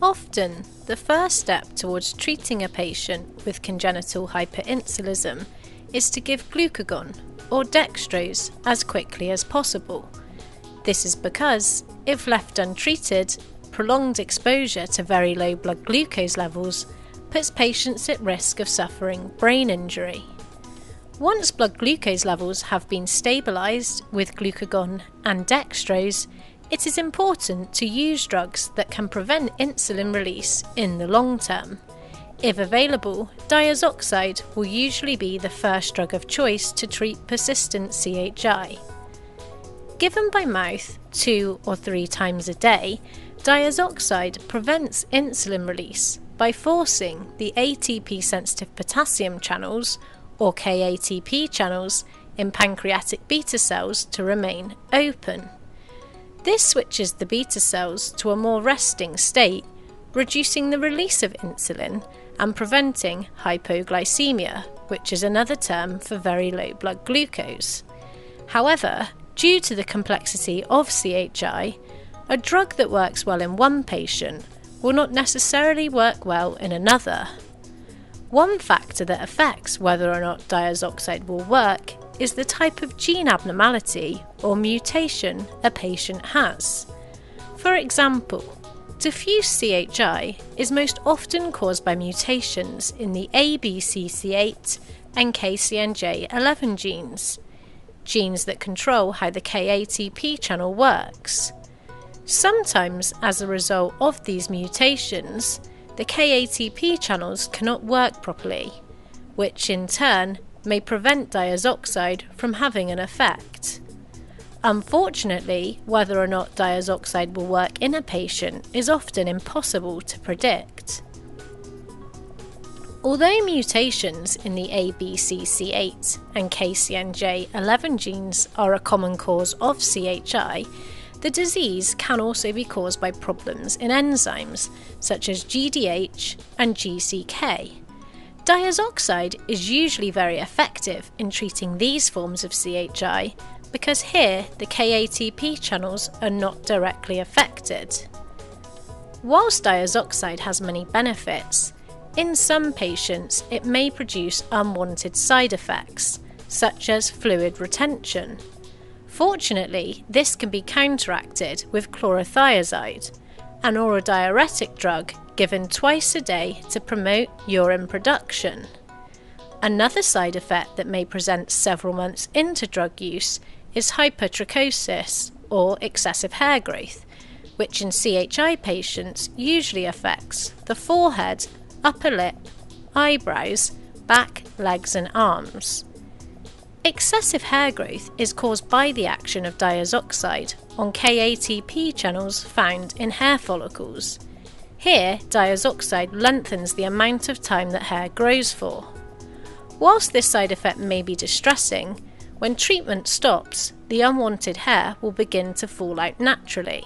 Often, the first step towards treating a patient with congenital hyperinsulinism is to give glucagon or dextrose as quickly as possible. This is because, if left untreated, prolonged exposure to very low blood glucose levels puts patients at risk of suffering brain injury. Once blood glucose levels have been stabilised with glucagon and dextrose, it is important to use drugs that can prevent insulin release in the long term. If available, diazoxide will usually be the first drug of choice to treat persistent CHI. Given by mouth 2 or 3 times a day, diazoxide prevents insulin release by forcing the ATP-sensitive potassium channels, or KATP channels, in pancreatic beta cells to remain open. This switches the beta cells to a more resting state, reducing the release of insulin and preventing hypoglycemia, which is another term for very low blood glucose. However, due to the complexity of CHI, a drug that works well in one patient will not necessarily work well in another. One factor that affects whether or not diazoxide will work is the type of gene abnormality or mutation a patient has. For example, diffuse CHI is most often caused by mutations in the ABCC8 and KCNJ11 genes that control how the KATP channel works. Sometimes, as a result of these mutations, the KATP channels cannot work properly, which in turn may prevent diazoxide from having an effect. Unfortunately, whether or not diazoxide will work in a patient is often impossible to predict. Although mutations in the ABCC8 and KCNJ11 genes are a common cause of CHI, the disease can also be caused by problems in enzymes such as GDH and GCK. Diazoxide is usually very effective in treating these forms of CHI because here the KATP channels are not directly affected. Whilst diazoxide has many benefits, in some patients it may produce unwanted side effects, such as fluid retention. Fortunately, this can be counteracted with chlorothiazide, an oral diuretic drug given twice a day to promote urine production. Another side effect that may present several months into drug use is hypertrichosis, or excessive hair growth, which in CHI patients usually affects the forehead, upper lip, eyebrows, back, legs and arms. Excessive hair growth is caused by the action of diazoxide on KATP channels found in hair follicles. Here, diazoxide lengthens the amount of time that hair grows for. Whilst this side effect may be distressing, when treatment stops, the unwanted hair will begin to fall out naturally.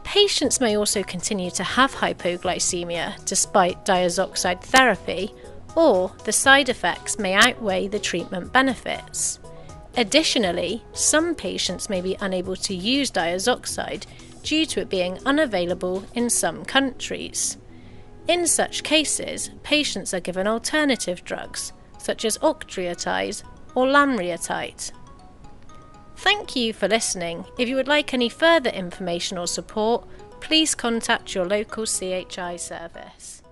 Patients may also continue to have hypoglycemia despite diazoxide therapy, or the side effects may outweigh the treatment benefits. Additionally, some patients may be unable to use diazoxide due to it being unavailable in some countries. In such cases, patients are given alternative drugs, such as octreotide or lanreotide. Thank you for listening. If you would like any further information or support, please contact your local CHI service.